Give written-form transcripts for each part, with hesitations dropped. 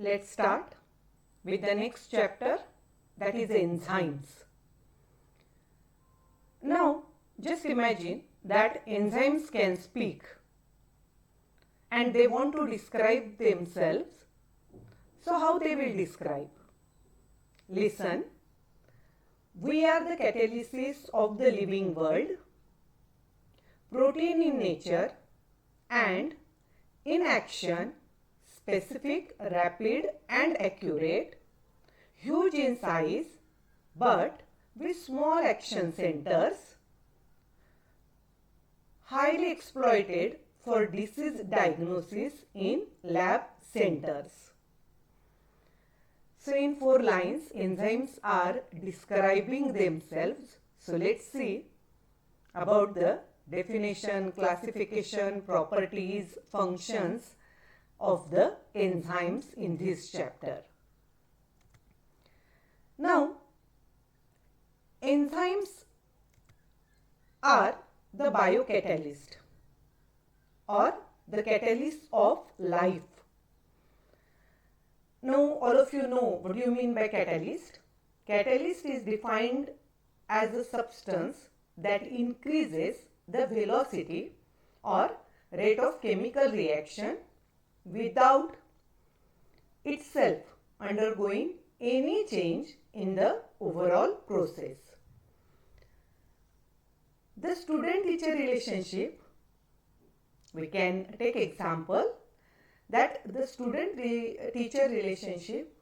let's start with the next chapter, that is enzymes. Now, just imagine that enzymes can speak and they want to describe themselves. So, how they will describe? Listen, we are the catalysis of the living world, protein in nature and in action, specific, rapid and accurate, huge in size but with small action centers, highly exploited for disease diagnosis in lab centers. So in 4 lines, enzymes are describing themselves. So let's see about the definition, classification, properties, functions of the enzymes in this chapter. Now, enzymes are the biocatalyst or the catalyst of life. Now, all of you know what do you mean by catalyst? Catalyst is defined as a substance that increases the velocity or rate of chemical reaction without itself undergoing any change in the overall process. The student-teacher relationship, we can take example that the student-teacher relationship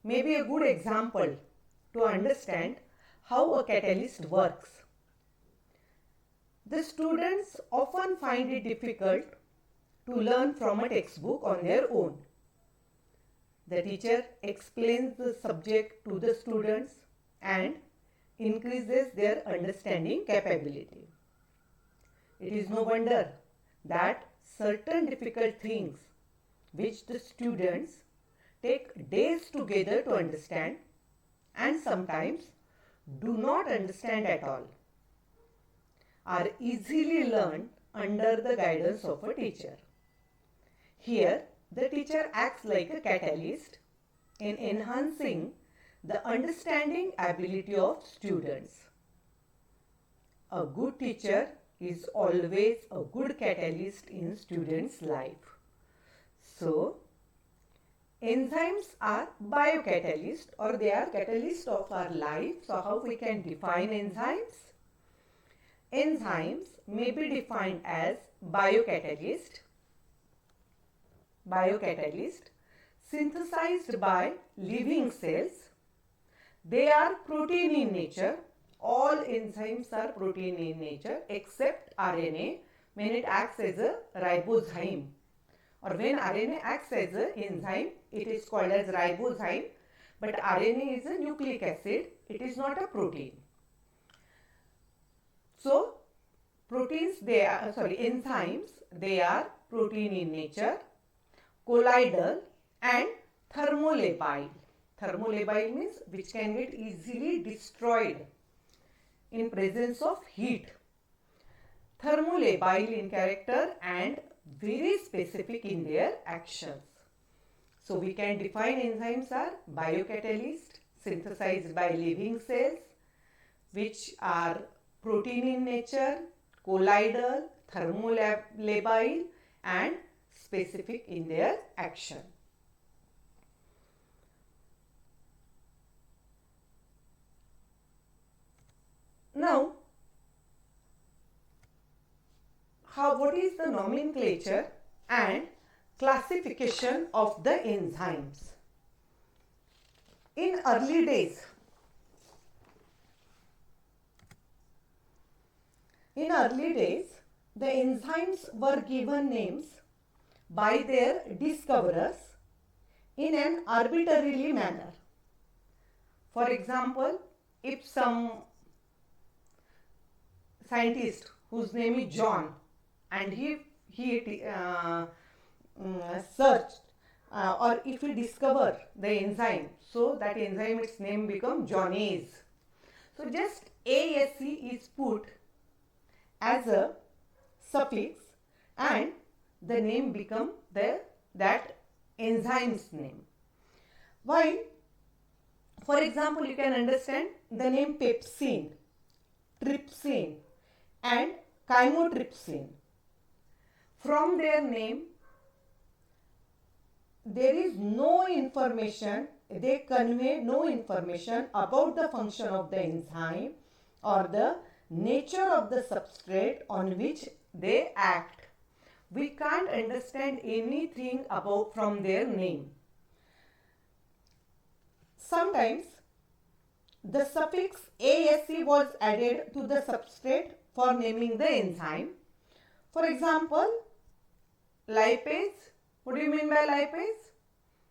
may be a good example to understand how a catalyst works. The students often find it difficult to learn from a textbook on their own. The teacher explains the subject to the students and increases their understanding capability. It is no wonder that certain difficult things which the students take days together to understand and sometimes do not understand at all are easily learned under the guidance of a teacher. Here, the teacher acts like a catalyst in enhancing the understanding ability of students. A good teacher is always a good catalyst in students' life. So, enzymes are biocatalysts or they are catalysts of our life. So, how we can define enzymes? Enzymes may be defined as biocatalyst synthesized by living cells. They are protein in nature. All enzymes are protein in nature except RNA when it acts as a ribozyme. Or when RNA acts as an enzyme, it is called as ribozyme. But RNA is a nucleic acid. It is not a protein. So, enzymes, they are protein in nature, colloidal and thermolabile. Thermolabile means which can get easily destroyed in presence of heat. Thermolabile in character and very specific in their actions. So we can define enzymes are biocatalyst synthesized by living cells which are protein in nature, colloidal, thermolabile and specific in their action. Now, what is the nomenclature and classification of the enzymes? In early days, the enzymes were given names by their discoverers in an arbitrary manner. For example, if some scientist whose name is John and he searched or if he discover the enzyme, so that enzyme its name become Johnase. So just ASE is put as a suffix and the name become that enzyme's name. While, for example, you can understand the name pepsin, trypsin and chymotrypsin. From their name, there is no information, they convey no information about the function of the enzyme or the nature of the substrate on which they act. We can't understand anything about from their name. Sometimes the suffix ase was added to the substrate for naming the enzyme. For example, lipase. What do you mean by lipase?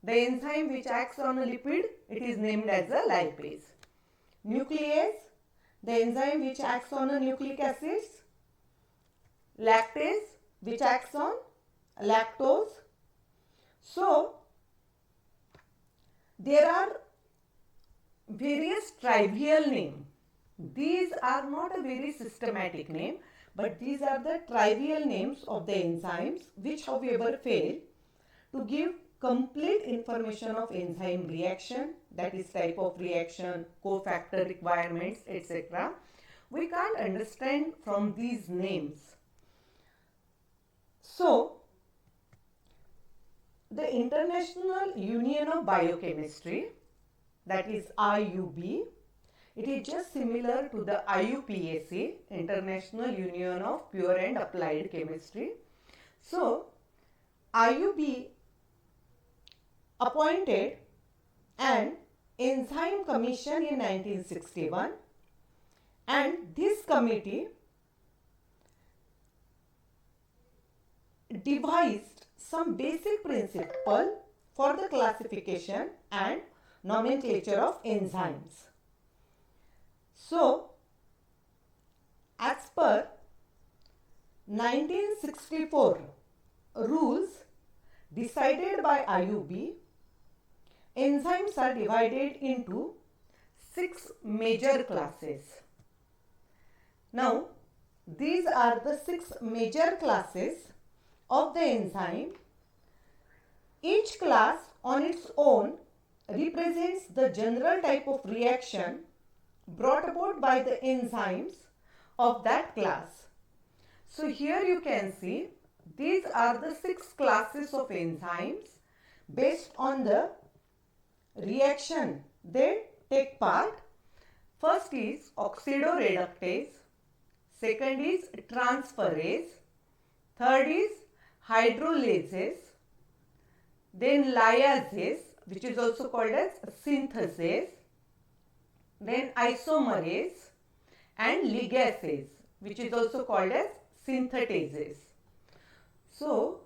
The enzyme which acts on a lipid, it is named as a lipase. Nuclease, the enzyme which acts on a nucleic acids. Lactase, which acts on lactose. So, there are various trivial names. These are not a very systematic name, but these are the trivial names of the enzymes which, however, fail to give complete information of enzyme reaction, that is type of reaction, cofactor requirements, etc. We can't understand from these names. So, the International Union of Biochemistry, that is IUB, it is just similar to the IUPAC, International Union of Pure and Applied Chemistry. So, IUB appointed an enzyme commission in 1961, and this committee devised some basic principle for the classification and nomenclature of enzymes. So, as per 1964 rules decided by IUB, enzymes are divided into 6 major classes. Now, these are the 6 major classes of the enzyme. Each class on its own represents the general type of reaction brought about by the enzymes of that class. So here you can see these are the 6 classes of enzymes based on the reaction they take part. First is oxidoreductase, second is transferase, third is hydrolases, then lyasase, which is also called as synthasase, then isomerase and ligasase, which is also called as synthetases. So,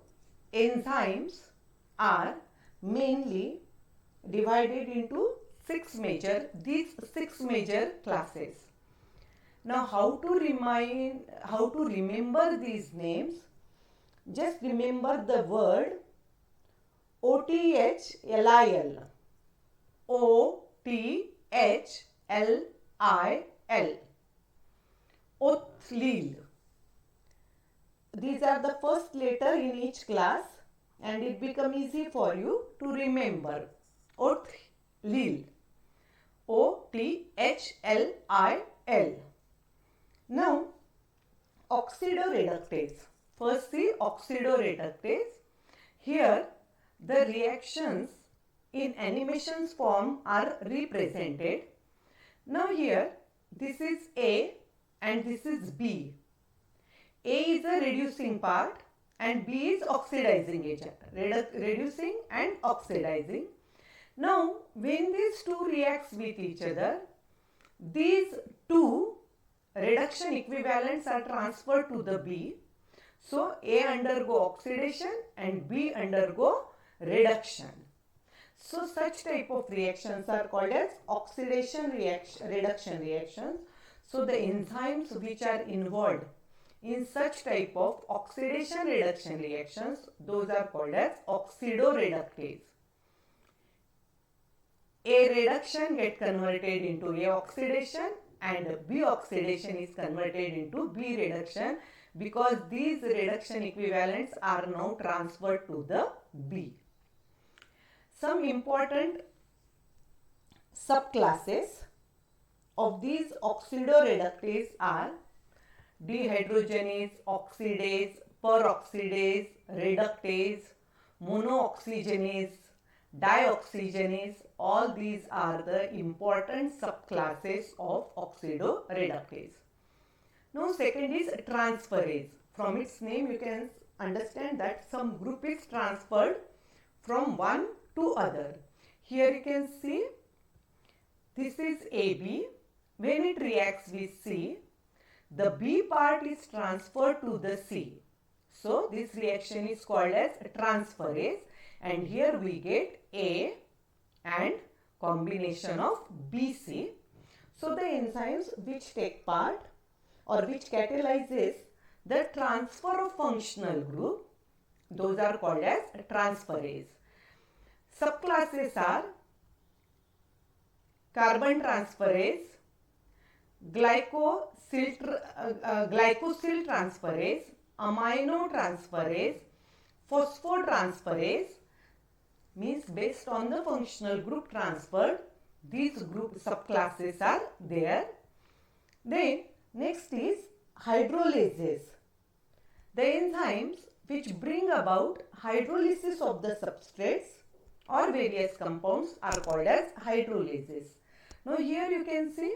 enzymes are mainly divided into these six major classes. Now, how to remember these names? Just remember the word OTHLIL. OTHLIL. Othlil. These are the first letter in each class and it becomes easy for you to remember. Othlil. OTHLIL. Now, oxidoreductase. First the oxidoreductase. Here the reactions in animations form are represented. Now here this is A and this is B. A is a reducing part and B is oxidizing agent. Reducing and oxidizing. Now when these two reacts with each other, these two reduction equivalents are transferred to the B. So A undergo oxidation and B undergo reduction. So such type of reactions are called as oxidation reduction reactions. So the enzymes which are involved in such type of oxidation reduction reactions, those are called as oxidoreductase. A reduction gets converted into A oxidation and B oxidation is converted into B reduction because these reduction equivalents are now transferred to the B. some important subclasses of these oxidoreductase are dehydrogenase, oxidase, peroxidase, reductase, monooxygenase, dioxygenase. All these are the important subclasses of oxidoreductase. Now second is transferase. From its name you can understand that some group is transferred from one to other. Here you can see this is AB. When it reacts with C, the B part is transferred to the C. So this reaction is called as transferase, and here we get A and combination of BC. So the enzymes which take part or which catalyzes the transfer of functional group, those are called as transferase. Subclasses are carbon transferase, glycosyl transferase, amino transferase, phosphotransferase. Means based on the functional group transferred, these group subclasses are there. Then next is hydrolases. The enzymes which bring about hydrolysis of the substrates or various compounds are called as hydrolases. Now here you can see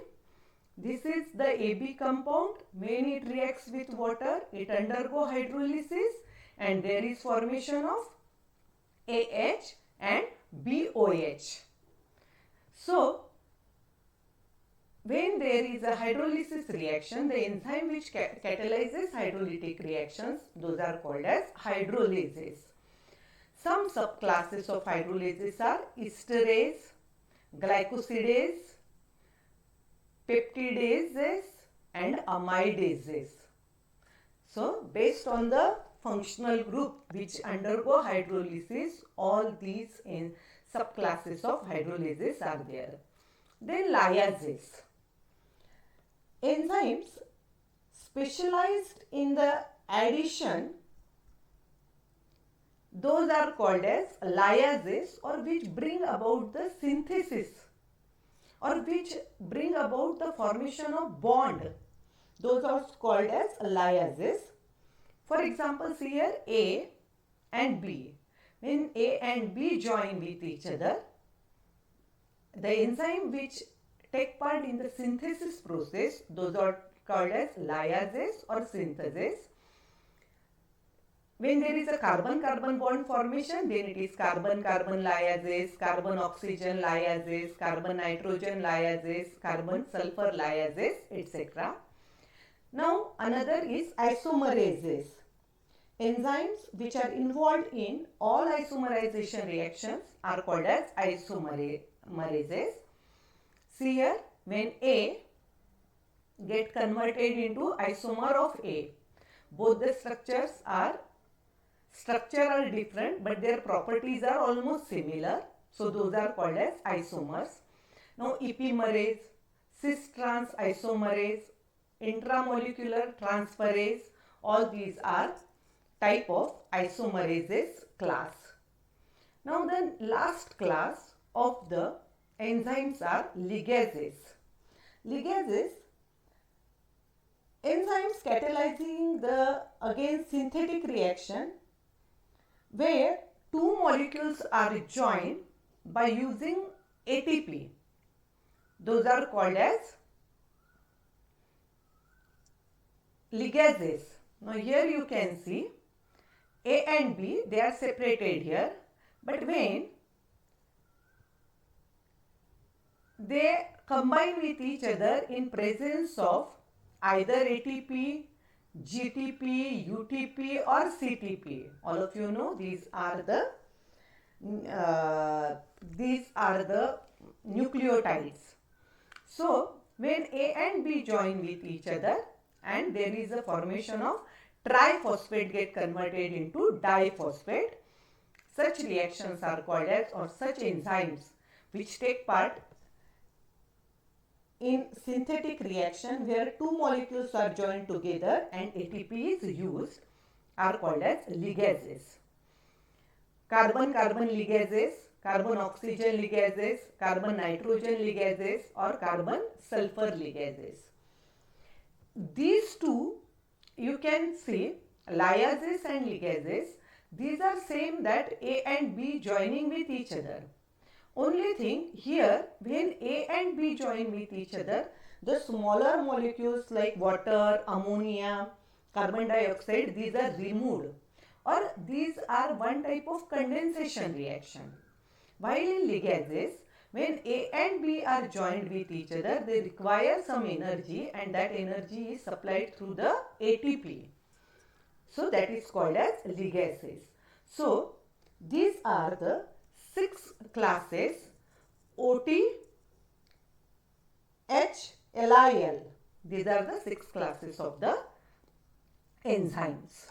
this is the AB compound. When it reacts with water, it undergo hydrolysis and there is formation of AH and BOH. So when there is a hydrolysis reaction, the enzyme which catalyzes hydrolytic reactions, those are called as hydrolases. Some subclasses of hydrolases are esterase, glycosidase, peptidases and amidases. So based on the functional group which undergo hydrolysis, all these subclasses of hydrolases are there. Then lyases. Enzymes specialized in the addition, those are called as lyases, or which bring about the synthesis or which bring about the formation of bond. Those are called as lyases. For example, see here A and B. When A and B join with each other, the enzyme which take part in the synthesis process, those are called as lyases or synthases. When there is a carbon-carbon bond formation, then it is carbon-carbon lyases, carbon-oxygen lyases, carbon-nitrogen lyases, carbon-sulfur lyases, etc. Now another is isomerases. Enzymes which are involved in all isomerization reactions are called as isomerases. See here, when A get converted into isomer of A, both the structures are different but their properties are almost similar. So those are called as isomers. Now epimerase, cis-trans isomerase, intramolecular transferase, all these are type of isomerases class. Now the last class of the enzymes are ligases. Ligases, enzymes catalyzing the again synthetic reaction where two molecules are joined by using ATP. Those are called as ligases. Now here you can see A and B, they are separated here, but when they combine with each other in presence of either ATP, GTP, UTP or CTP. All of you know these are the nucleotides. So when A and B join with each other and there is a formation of triphosphate get converted into diphosphate, such reactions are called as, or such enzymes which take part in synthetic reaction where two molecules are joined together and ATP is used are called as ligases. carbon-carbon ligases, carbon-oxygen ligases, carbon-nitrogen ligases or carbon-sulfur ligases. These two you can see liases and ligases, these are same that A and B joining with each other. Only thing here, when A and B join with each other, the smaller molecules like water, ammonia, carbon dioxide, these are removed, or these are one type of condensation reaction. While in ligases, when A and B are joined with each other, they require some energy and that energy is supplied through the ATP. So that is called as ligases. So these are the 6 classes: OT, H, LIL. These are the 6 classes of the enzymes.